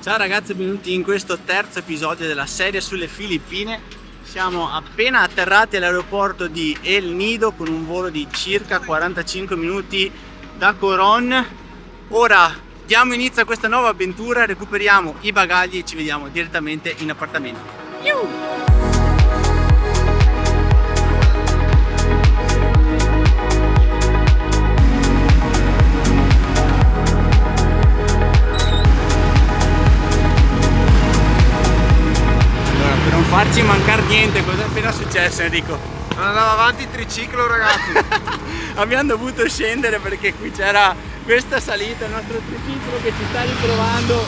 Ciao ragazzi, benvenuti in questo terzo episodio della serie sulle Filippine. Siamo appena atterrati all'aeroporto di El Nido con un volo di circa 45 minuti da Coron. Ora diamo inizio a questa nuova avventura, recuperiamo i bagagli e ci vediamo direttamente in appartamento. Per non farci mancare niente, cosa è appena successo Enrico? Non andava avanti il triciclo, ragazzi. Abbiamo dovuto scendere perché qui c'era questa salita, il nostro triciclo che ci sta riprovando.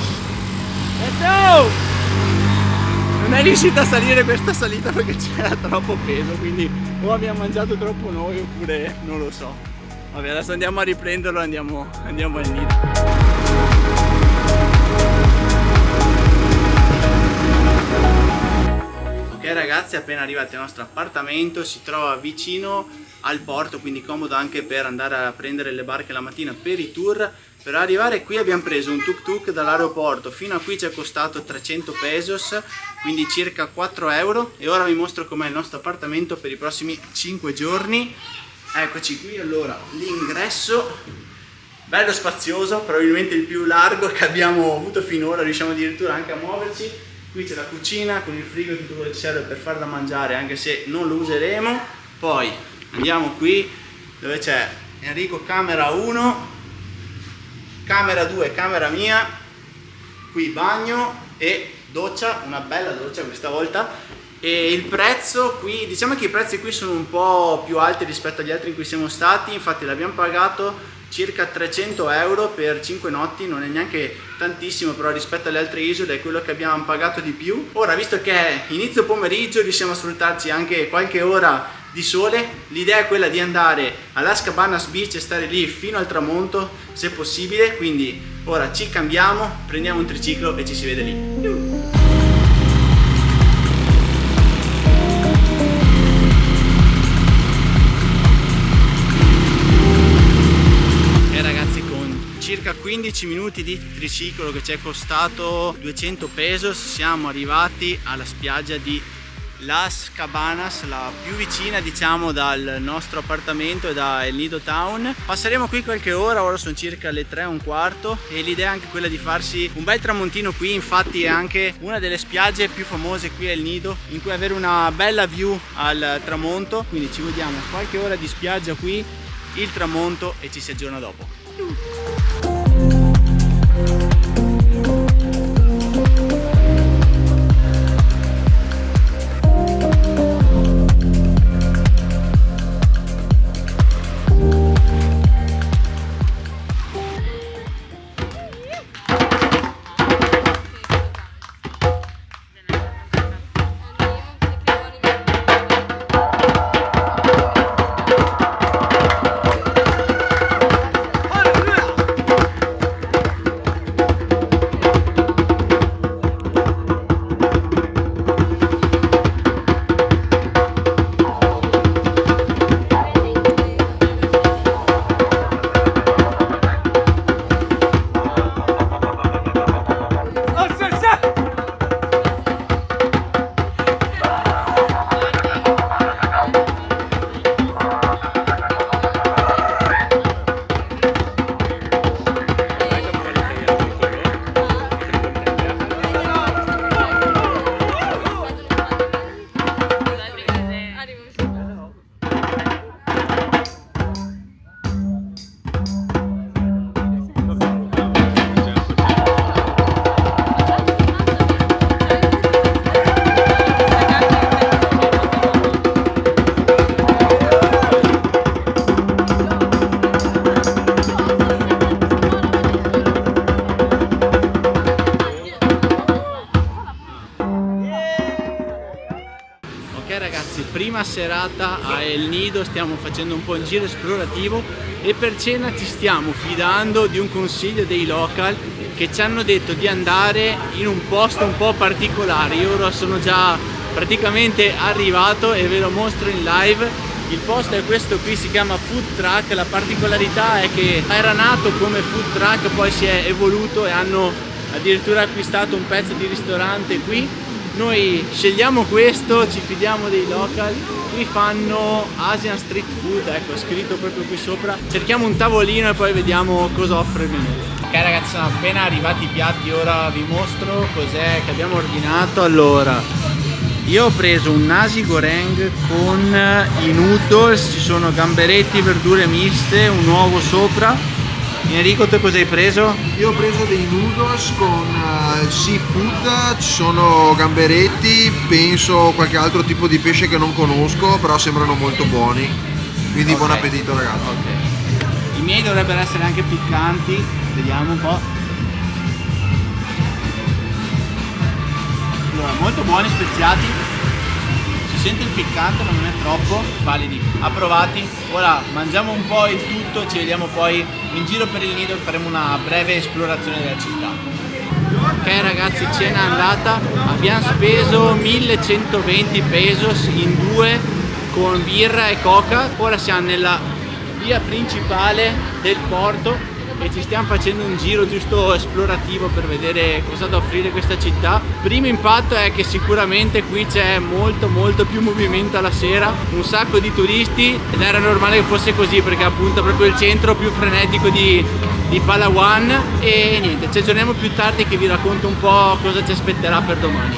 Non è riuscito a salire questa salita perché c'era troppo peso, quindi o abbiamo mangiato troppo noi oppure non lo so. Vabbè, adesso andiamo a riprenderlo e andiamo al nido. Ok ragazzi, appena arrivati al nostro appartamento, si trova vicino al porto, quindi comodo anche per andare a prendere le barche la mattina per i tour. Per arrivare qui abbiamo preso un tuk tuk dall'aeroporto fino a qui, ci è costato 300 pesos, quindi circa 4 euro. E ora vi mostro com'è il nostro appartamento per i prossimi 5 giorni. Eccoci qui, allora l'ingresso bello spazioso, probabilmente il più largo che abbiamo avuto finora, riusciamo addirittura anche a muoverci. Qui c'è la cucina con il frigo e tutto quello che serve per far da mangiare, anche se non lo useremo. Poi andiamo qui dove c'è Enrico camera 1, camera 2 camera mia, qui bagno e doccia, una bella doccia questa volta. E il prezzo qui, diciamo che i prezzi qui sono un po' più alti rispetto agli altri in cui siamo stati, infatti l'abbiamo pagato circa 300 euro per 5 notti, non è neanche tantissimo, però rispetto alle altre isole è quello che abbiamo pagato di più. Ora, visto che è inizio pomeriggio, riusciamo a sfruttarci anche qualche ora di sole. L'idea è quella di andare a Las Cabanas Beach e stare lì fino al tramonto se possibile, quindi ora ci cambiamo, prendiamo un triciclo e ci si vede lì. Circa 15 minuti di triciclo che ci è costato 200 pesos, siamo arrivati alla spiaggia di Las Cabanas, la più vicina diciamo dal nostro appartamento e da El Nido Town. Passeremo qui qualche ora sono circa le 3:15 e l'idea è anche quella di farsi un bel tramontino qui, infatti è anche una delle spiagge più famose qui a El Nido, in cui avere una bella view al tramonto, quindi ci vediamo qualche ora di spiaggia qui, il tramonto e ci si aggiorna dopo. Ragazzi, prima serata a El Nido, stiamo facendo un po' il giro esplorativo e per cena ci stiamo fidando di un consiglio dei local che ci hanno detto di andare in un posto un po' particolare. Io ora sono già praticamente arrivato e ve lo mostro in live. Il posto è questo qui, si chiama Food Truck. La particolarità è che era nato come food truck, poi si è evoluto e hanno addirittura acquistato un pezzo di ristorante qui. Noi scegliamo questo, ci fidiamo dei local. Qui fanno Asian Street Food, ecco, scritto proprio qui sopra. Cerchiamo un tavolino e poi vediamo cosa offre il menù. Ok ragazzi, sono appena arrivati i piatti, ora vi mostro cos'è che abbiamo ordinato. Allora, io ho preso un nasi goreng con i noodles, ci sono gamberetti, verdure miste, un uovo sopra. Enrico, tu cosa hai preso? Io ho preso dei noodles con seafood, ci sono gamberetti, penso qualche altro tipo di pesce che non conosco, però sembrano molto buoni. Quindi buon appetito ragazzi. Ok. I miei dovrebbero essere anche piccanti, vediamo un po'. Allora, molto buoni, speziati. Si sente il piccante ma non è troppo, validi, approvati. Ora mangiamo un po' il tutto, ci vediamo poi in giro per il nido e faremo una breve esplorazione della città. Ok ragazzi, cena andata, abbiamo speso 1120 pesos in due con birra e coca. Ora siamo nella via principale del porto e ci stiamo facendo un giro giusto esplorativo per vedere cosa ha da offrire questa città. Primo impatto è che sicuramente qui c'è molto più movimento alla sera, un sacco di turisti, ed era normale che fosse così perché appunto è proprio il centro più frenetico di Palawan. E niente, ci aggiorniamo più tardi che vi racconto un po' cosa ci aspetterà per domani.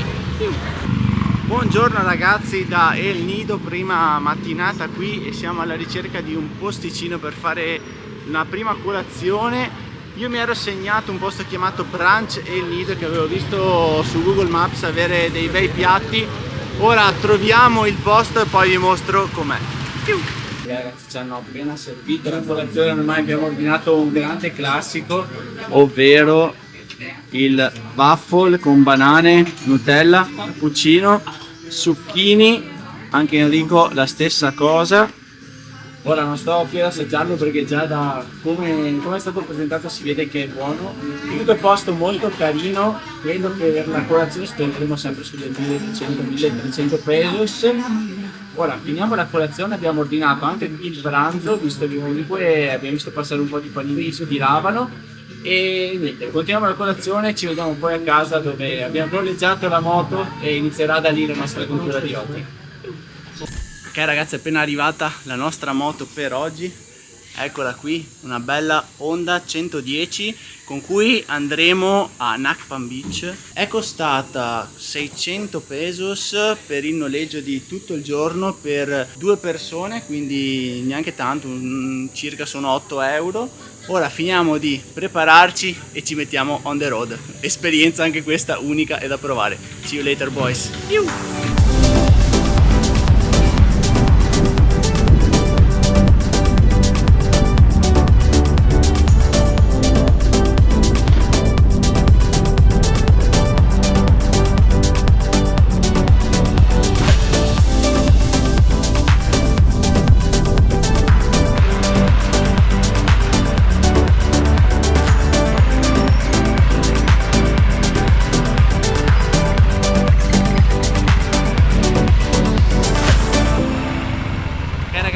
Buongiorno ragazzi da El Nido, prima mattinata qui e siamo alla ricerca di un posticino per fare una prima colazione. Io mi ero segnato un posto chiamato Brunch El Nido che avevo visto su Google Maps avere dei bei piatti. Ora troviamo il posto e poi vi mostro com'è. Ragazzi, ci hanno appena servito la colazione, ormai abbiamo ordinato un grande classico, ovvero il waffle con banane, Nutella, cappuccino, zucchini, anche Enrico la stessa cosa. Ora non sto qui ad assaggiarlo perché già da come è stato presentato si vede che è buono. Tutto è posto molto carino, credo che per la colazione spenderemo sempre sulle 1100-1300 pesos. Ora finiamo la colazione, abbiamo ordinato anche il pranzo, visto che comunque abbiamo visto passare un po' di panini che ispiravano. E niente, continuiamo la colazione, ci vediamo poi a casa dove abbiamo noleggiato la moto e inizierà da lì la nostra avventura di oggi. Ok ragazzi, è appena arrivata la nostra moto per oggi, eccola qui, una bella Honda 110 con cui andremo a Nakpam Beach. È costata 600 pesos per il noleggio di tutto il giorno per due persone, quindi neanche tanto, circa sono 8 euro. Ora finiamo di prepararci e ci mettiamo on the road, esperienza anche questa unica e da provare. See you later boys.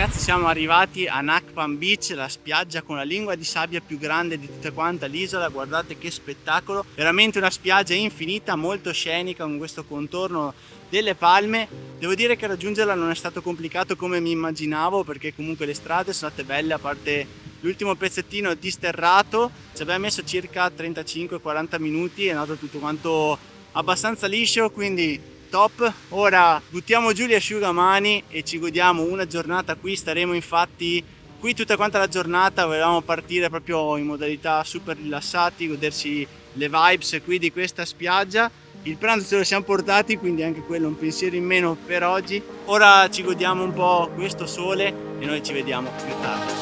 Siamo arrivati a Nakpam Beach, la spiaggia con la lingua di sabbia più grande di tutta quanta l'isola. Guardate che spettacolo, veramente una spiaggia infinita, molto scenica con questo contorno delle palme. Devo dire che raggiungerla non è stato complicato come mi immaginavo, perché comunque le strade sono state belle, a parte l'ultimo pezzettino disterrato ci abbiamo messo circa 35-40 minuti, è andato tutto quanto abbastanza liscio, quindi top. Ora buttiamo giù gli asciugamani e ci godiamo una giornata qui. Staremo infatti qui tutta quanta la giornata, volevamo partire proprio in modalità super rilassati, godersi le vibes qui di questa spiaggia. Il pranzo ce lo siamo portati, quindi anche quello un pensiero in meno per oggi. Ora ci godiamo un po' questo sole e noi ci vediamo più tardi.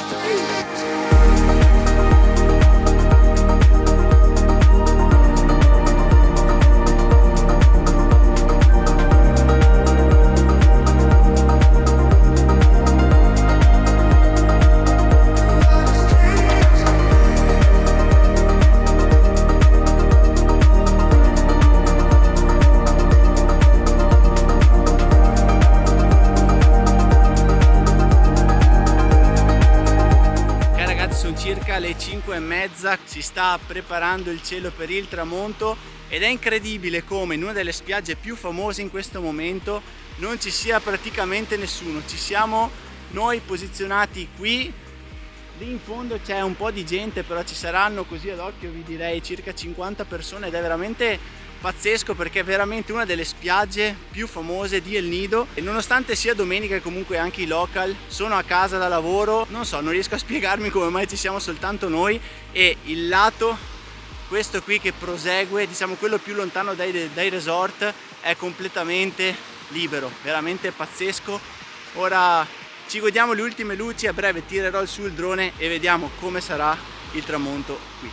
circa le 5:30, si sta preparando il cielo per il tramonto ed è incredibile come in una delle spiagge più famose in questo momento non ci sia praticamente nessuno. Ci siamo noi posizionati qui, lì in fondo c'è un po' di gente, però ci saranno, così ad occhio vi direi, circa 50 persone ed è veramente pazzesco perché è veramente una delle spiagge più famose di El Nido e nonostante sia domenica comunque anche i local sono a casa da lavoro, non so, non riesco a spiegarmi come mai ci siamo soltanto noi e il lato, questo qui che prosegue, diciamo quello più lontano dai resort, è completamente libero, veramente pazzesco. Ora ci godiamo le ultime luci, a breve tirerò su il drone e vediamo come sarà il tramonto qui.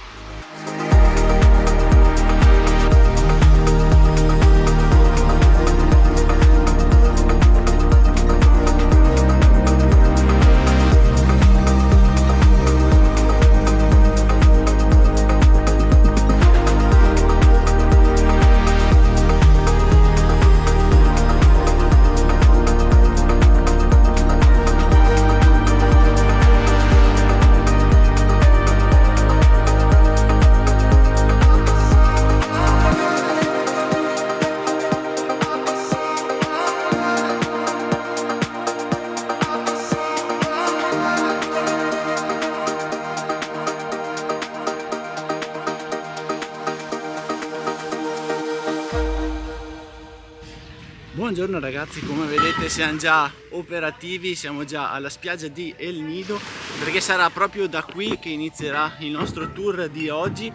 Buongiorno ragazzi, come vedete siamo già operativi, siamo già alla spiaggia di El Nido perché sarà proprio da qui che inizierà il nostro tour di oggi.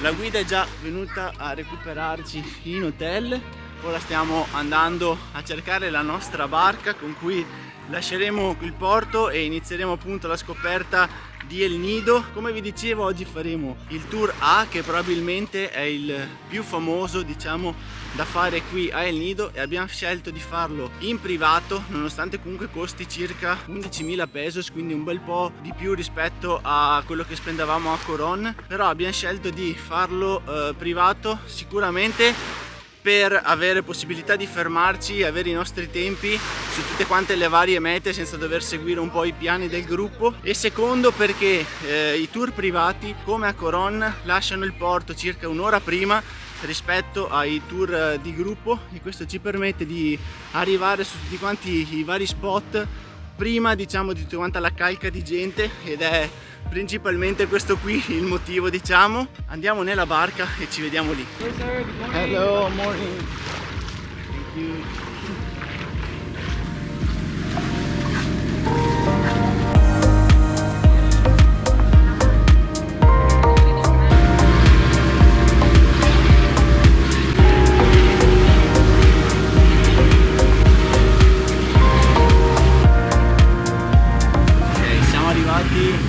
La guida è già venuta a recuperarci in hotel, ora stiamo andando a cercare la nostra barca con cui lasceremo il porto e inizieremo appunto la scoperta di El Nido. Come vi dicevo, oggi faremo il tour A, che probabilmente è il più famoso, diciamo, da fare qui a El Nido, e abbiamo scelto di farlo in privato nonostante comunque costi circa 11.000 pesos, quindi un bel po' di più rispetto a quello che spendevamo a Coron, però abbiamo scelto di farlo privato sicuramente per avere possibilità di fermarci e avere i nostri tempi su tutte quante le varie mete senza dover seguire un po' i piani del gruppo, e secondo perché i tour privati come a Coron lasciano il porto circa un'ora prima rispetto ai tour di gruppo, e questo ci permette di arrivare su tutti quanti i vari spot prima, diciamo, di tutta quanta la calca di gente, ed è principalmente questo qui il motivo, diciamo. Andiamo nella barca e ci vediamo lì. Hey sir, good morning. Hello, morning. Thank you.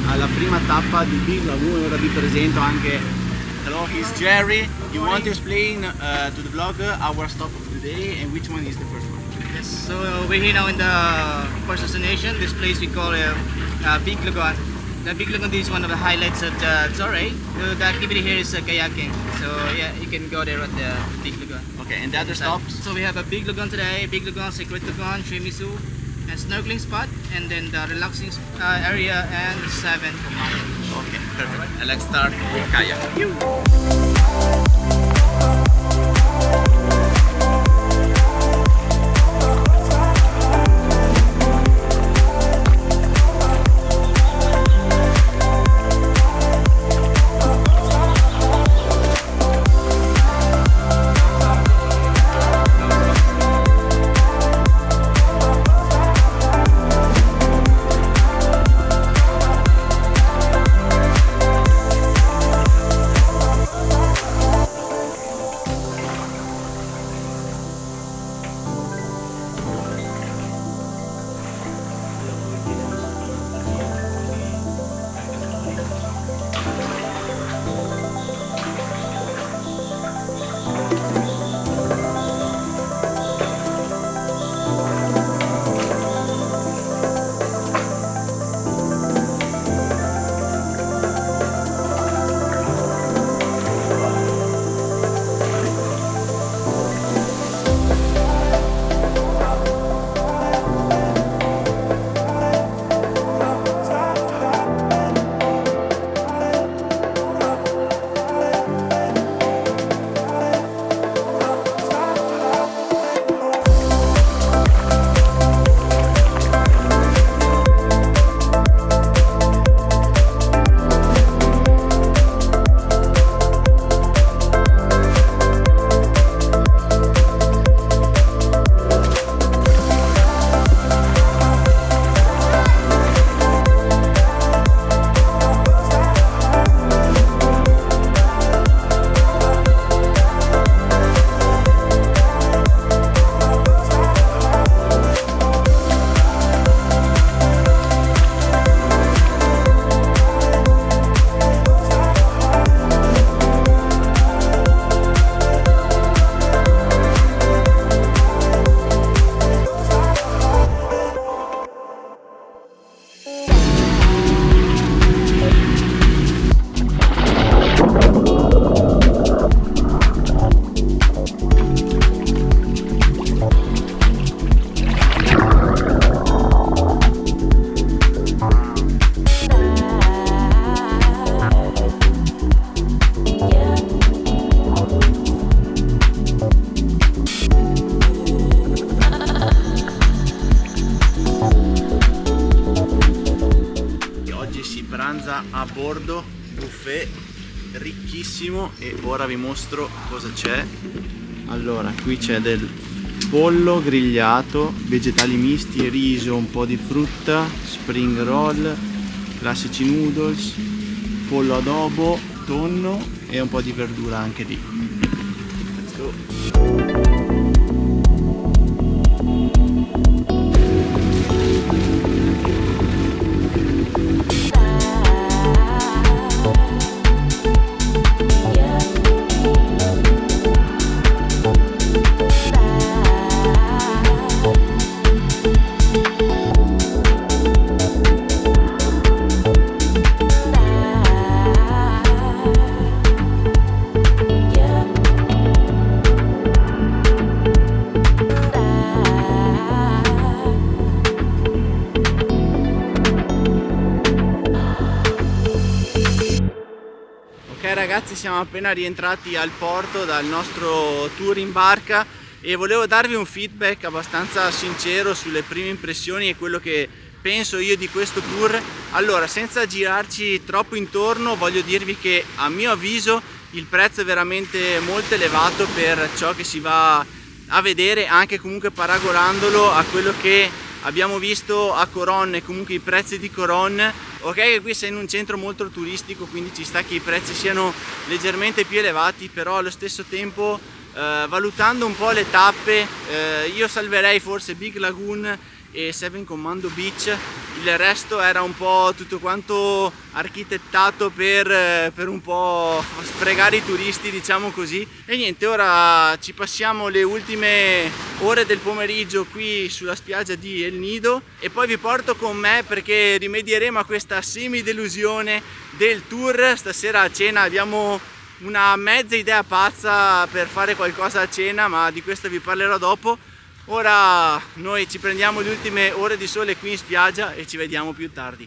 Alla prima tappa di Big Lagoon. Ora vi presento anche, hello, he's Jerry. You want to explain to the vlogger our stop of the day and which one is the first one? Yes, so we're here now in the first destination. This place we call Big Lagoon. The Big Lagoon is one of the highlights of the Torre. The activity here is kayaking. So yeah, you can go there at the Big Lagoon. Okay, and the other stops? So we have a Big Lagoon today, Big Lagoon, Secret Lagoon, Shimizu, and snorkeling spot, and then the relaxing area and 7 Command. Okay, perfect. And let's start with kayak. pranza a bordo, buffet ricchissimo, e ora vi mostro cosa c'è. Allora, qui c'è del pollo grigliato, vegetali misti, riso, un po' di frutta, spring roll, classici noodles, pollo adobo, tonno e un po' di verdura anche lì. Let's go! Ok ragazzi, siamo appena rientrati al porto dal nostro tour in barca e volevo darvi un feedback abbastanza sincero sulle prime impressioni e quello che penso io di questo tour. Allora, senza girarci troppo intorno, voglio dirvi che a mio avviso il prezzo è veramente molto elevato per ciò che si va a vedere, anche comunque paragonandolo a quello che abbiamo visto a Coron e comunque i prezzi di Coron. Ok che qui sei in un centro molto turistico, quindi ci sta che i prezzi siano leggermente più elevati, però allo stesso tempo valutando un po' le tappe, io salverei forse Big Lagoon e Seven Commando Beach. Il resto era un po' tutto quanto architettato per un po' sfregare i turisti, diciamo così. E niente, ora ci passiamo le ultime ore del pomeriggio qui sulla spiaggia di El Nido e poi vi porto con me perché rimedieremo a questa semi delusione del tour. Stasera a cena abbiamo una mezza idea pazza per fare qualcosa a cena, ma di questo vi parlerò dopo. Ora noi ci prendiamo le ultime ore di sole qui in spiaggia e ci vediamo più tardi.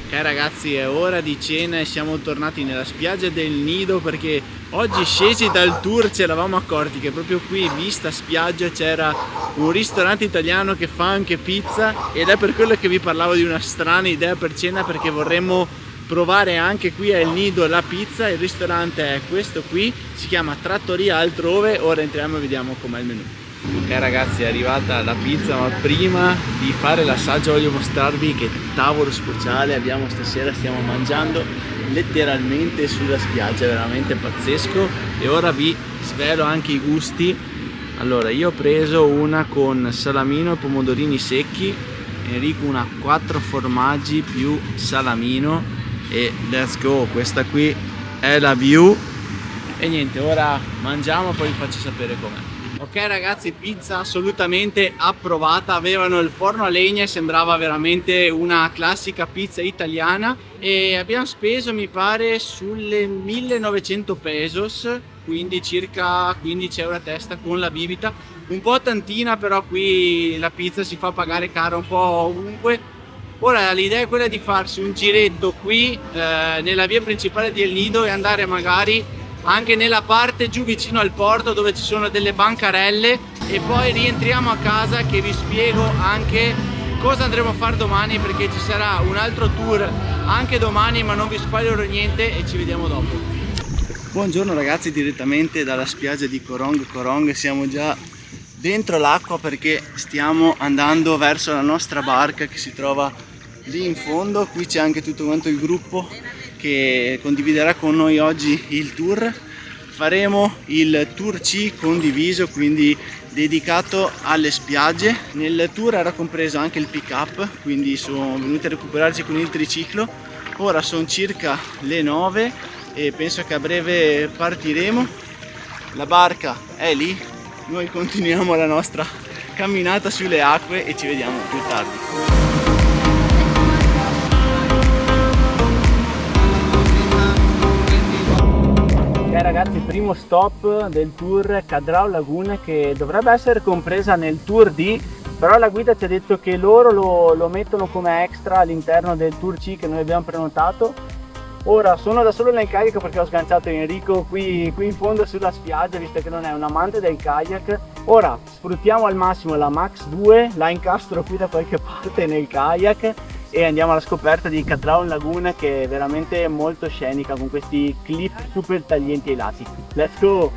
Ok ragazzi, è ora di cena e siamo tornati nella spiaggia del Nido perché oggi, scesi dal tour, ci eravamo accorti che proprio qui, vista spiaggia, c'era un ristorante italiano che fa anche pizza, ed è per quello che vi parlavo di una strana idea per cena, perché vorremmo provare anche qui a El Nido la pizza. Il ristorante è questo qui, si chiama Trattoria Altrove. Ora entriamo e vediamo com'è il menù. Ok ragazzi, è arrivata la pizza, ma prima di fare l'assaggio voglio mostrarvi che tavolo speciale abbiamo stasera. Stiamo mangiando letteralmente sulla spiaggia, è veramente pazzesco. E ora vi svelo anche i gusti. Allora, io ho preso una con salamino e pomodorini secchi, Enrico una 4 formaggi più salamino, e let's go, questa qui è la view. E niente, ora mangiamo, poi vi faccio sapere com'è. Ok ragazzi, pizza assolutamente approvata. Avevano il forno a legna e sembrava veramente una classica pizza italiana, e abbiamo speso mi pare sulle 1900 pesos, quindi circa 15 euro a testa con la bibita. Un po' tantina, però qui la pizza si fa pagare cara un po' ovunque. Ora l'idea è quella di farsi un giretto qui nella via principale di El Nido e andare magari anche nella parte giù vicino al porto dove ci sono delle bancarelle, e poi rientriamo a casa che vi spiego anche cosa andremo a fare domani, perché ci sarà un altro tour anche domani, ma non vi spoilerò niente e ci vediamo dopo. Buongiorno ragazzi, direttamente dalla spiaggia di Korong. Siamo già dentro l'acqua perché stiamo andando verso la nostra barca che si trova lì in fondo. Qui c'è anche tutto quanto il gruppo che condividerà con noi oggi il tour. Faremo il tour C condiviso, quindi dedicato alle spiagge. Nel tour era compreso anche il pick up, quindi sono venuti a recuperarci con il triciclo. Ora sono circa le 9 e penso che a breve partiremo. La barca è lì, noi continuiamo la nostra camminata sulle acque e ci vediamo più tardi. Ragazzi, primo stop del tour Cadrao Lagoon, che dovrebbe essere compresa nel tour D, però la guida ci ha detto che loro lo mettono come extra all'interno del tour C che noi abbiamo prenotato. Ora sono da solo nel kayak perché ho sganciato Enrico qui in fondo sulla spiaggia, visto che non è un amante del kayak. Ora sfruttiamo al massimo la Max 2, la incastro qui da qualche parte nel kayak e andiamo alla scoperta di Catraun Lagoon, che è veramente molto scenica con questi cliff super taglienti ai lati. Let's go!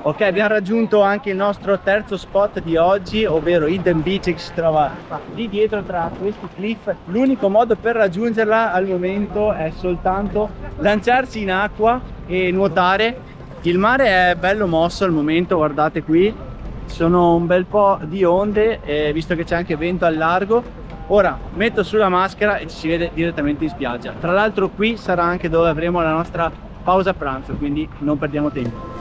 Ok, abbiamo raggiunto anche il nostro terzo spot di oggi, ovvero Hidden Beach, che si trova lì dietro tra questi cliff. L'unico modo per raggiungerla al momento è soltanto lanciarsi in acqua e nuotare. Il mare è bello mosso al momento, guardate qui, ci sono un bel po' di onde, visto che c'è anche vento al largo. Ora metto sulla maschera e ci si vede direttamente in spiaggia. Tra l'altro qui sarà anche dove avremo la nostra pausa pranzo, quindi non perdiamo tempo.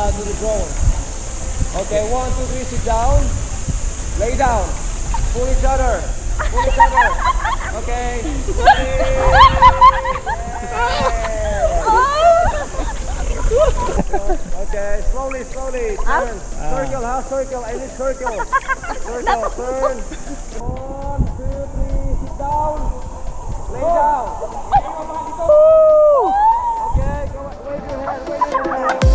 To the drone. Okay, 1, 2, 3, sit down. Lay down. Pull each other. Pull each other. Okay. Okay, slowly, slowly. Turn. Circle, half circle, I need circle. Circle, turn. 1, 2, 3, sit down. Lay down. Okay, go wave your hand, wave your hand.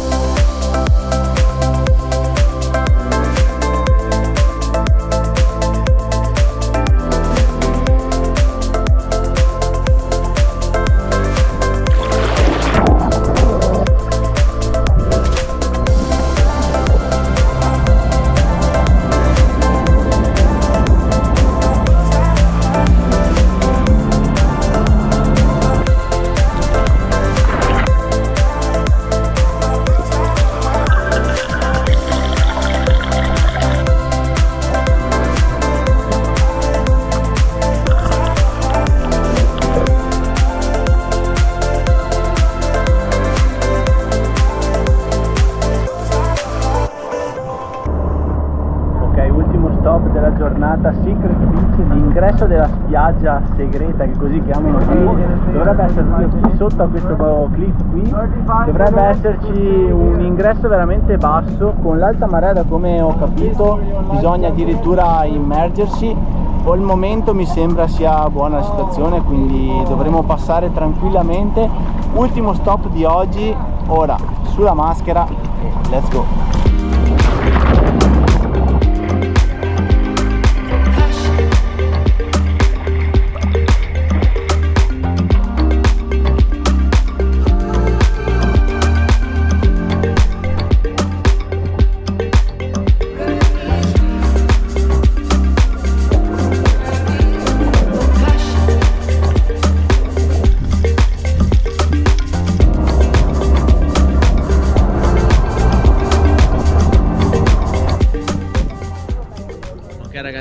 Della giornata, Secret Beach, l'ingresso della spiaggia segreta, che così chiamano qui, dovrebbe essere qui sotto a questo cliff qui, dovrebbe esserci un ingresso veramente basso, con l'alta marea, da come ho capito bisogna addirittura immergersi. Al momento mi sembra sia buona la situazione, quindi dovremo passare tranquillamente. Ultimo stop di oggi, ora sulla maschera e let's go.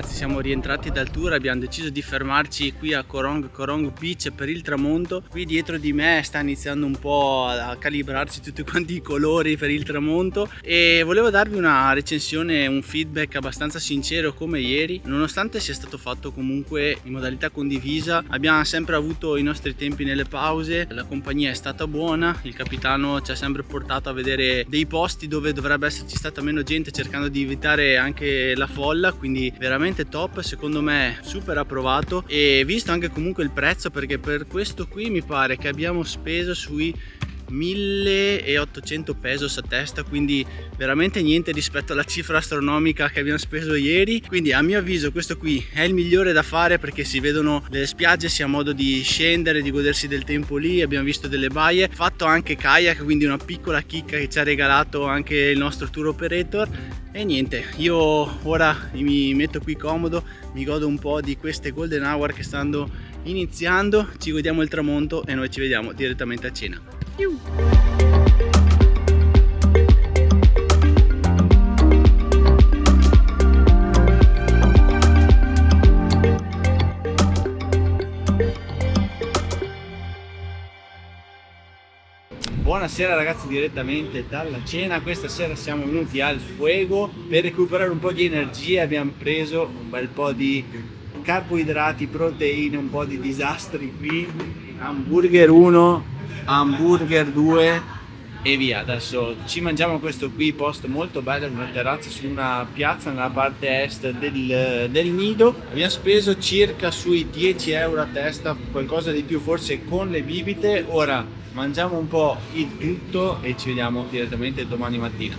ragazzi, siamo rientrati dal tour, abbiamo deciso di fermarci qui a Korong Beach per il tramonto. Qui dietro di me sta iniziando un po' a calibrarsi tutti quanti i colori per il tramonto e volevo darvi una recensione, un feedback abbastanza sincero come ieri. Nonostante sia stato fatto comunque in modalità condivisa, abbiamo sempre avuto i nostri tempi nelle pause, la compagnia è stata buona, il capitano ci ha sempre portato a vedere dei posti dove dovrebbe esserci stata meno gente, cercando di evitare anche la folla, quindi veramente top, secondo me super approvato. E visto anche comunque il prezzo, perché per questo qui mi pare che abbiamo speso sui 1800 pesos a testa, quindi veramente niente rispetto alla cifra astronomica che abbiamo speso ieri. Quindi a mio avviso questo qui è il migliore da fare, perché si vedono le spiagge, si ha modo di scendere, di godersi del tempo lì, abbiamo visto delle baie, fatto anche kayak, quindi una piccola chicca che ci ha regalato anche il nostro tour operator. E niente, io ora mi metto qui comodo, mi godo un po' di queste golden hour che stanno iniziando, ci godiamo il tramonto e noi ci vediamo direttamente a cena. Buonasera ragazzi, direttamente dalla cena. Questa sera siamo venuti al Fuego per recuperare un po' di energie. Abbiamo preso un bel po' di carboidrati, proteine, un po' di disastri qui. Hamburger 1, hamburger 2 e via. Adesso ci mangiamo questo qui, posto molto bello, una terrazza su una piazza nella parte est del nido. Abbiamo speso circa sui 10 euro a testa, qualcosa di più forse con le bibite. Ora mangiamo un po' il tutto e ci vediamo direttamente domani mattina.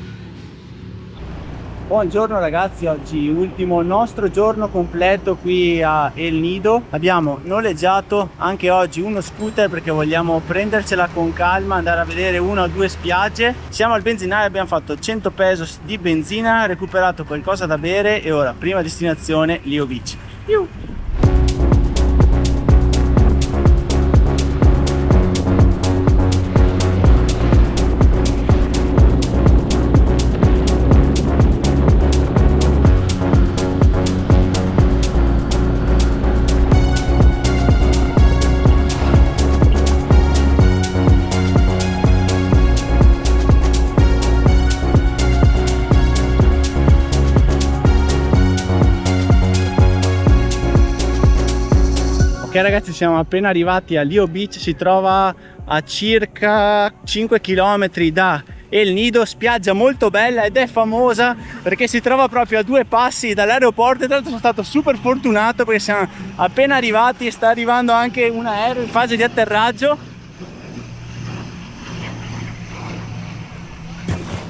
Buongiorno ragazzi, oggi ultimo nostro giorno completo qui a El Nido. Abbiamo noleggiato anche oggi uno scooter perché vogliamo prendercela con calma, andare a vedere una o due spiagge. Siamo al benzinaio, abbiamo fatto 100 pesos di benzina, recuperato qualcosa da bere e ora prima destinazione Lio Beach. Ok ragazzi, siamo appena arrivati a Lio Beach, si trova a circa 5 km da El Nido, spiaggia molto bella ed è famosa perché si trova proprio a 2 passi dall'aeroporto. E tra l'altro sono stato super fortunato perché siamo appena arrivati e sta arrivando anche un aereo in fase di atterraggio.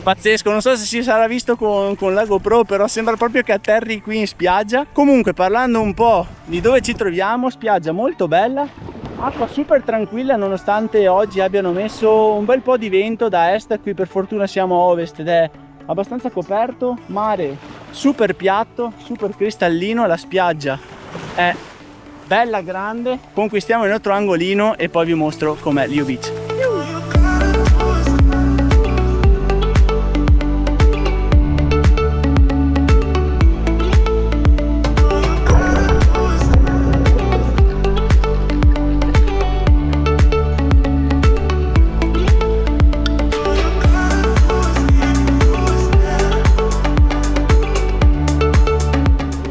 Pazzesco, non so se si sarà visto con la GoPro, però sembra proprio che atterri qui in spiaggia. Comunque, parlando un po' di dove ci troviamo, spiaggia molto bella, acqua super tranquilla nonostante oggi abbiano messo un bel po' di vento da est. Qui per fortuna siamo a ovest ed è abbastanza coperto, mare super piatto, super cristallino, la spiaggia è bella grande. Conquistiamo il nostro angolino e poi vi mostro com'è Lio Beach.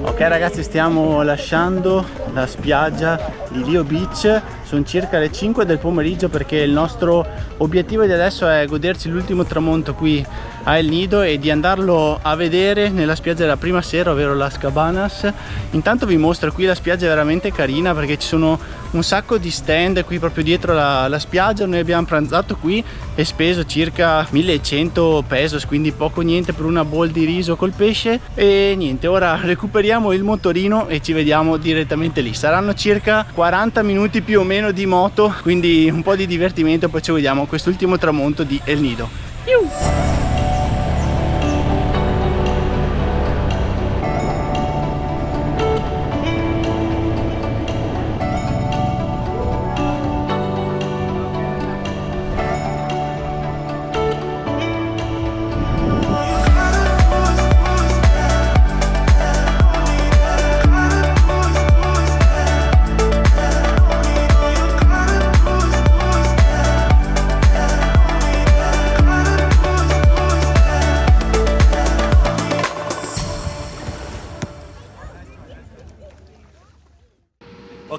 Ok ragazzi, stiamo lasciando la spiaggia di Lio Beach, sono circa le 5 del pomeriggio perché il nostro obiettivo di adesso è goderci l'ultimo tramonto qui a El Nido e di andarlo a vedere nella spiaggia della prima sera, ovvero Las Cabanas. Intanto vi mostro qui, la spiaggia è veramente carina perché ci sono un sacco di stand qui proprio dietro la spiaggia. Noi abbiamo pranzato qui e speso circa 1100 pesos, quindi poco niente per una bowl di riso col pesce. E niente, ora recuperiamo il motorino e ci vediamo direttamente lì. Saranno circa 40 minuti più o meno di moto, quindi un po' di divertimento, poi ci vediamo quest'ultimo tramonto di El Nido.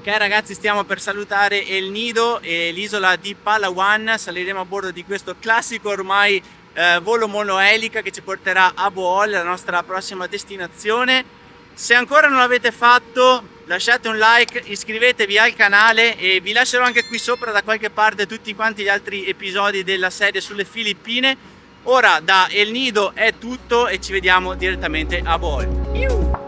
Ok ragazzi, stiamo per salutare El Nido e l'isola di Palawan. Saliremo a bordo di questo classico ormai volo monoelica che ci porterà a Bohol, la nostra prossima destinazione. Se ancora non l'avete fatto, lasciate un like, iscrivetevi al canale e vi lascerò anche qui sopra da qualche parte tutti quanti gli altri episodi della serie sulle Filippine. Ora da El Nido è tutto e ci vediamo direttamente a Bohol.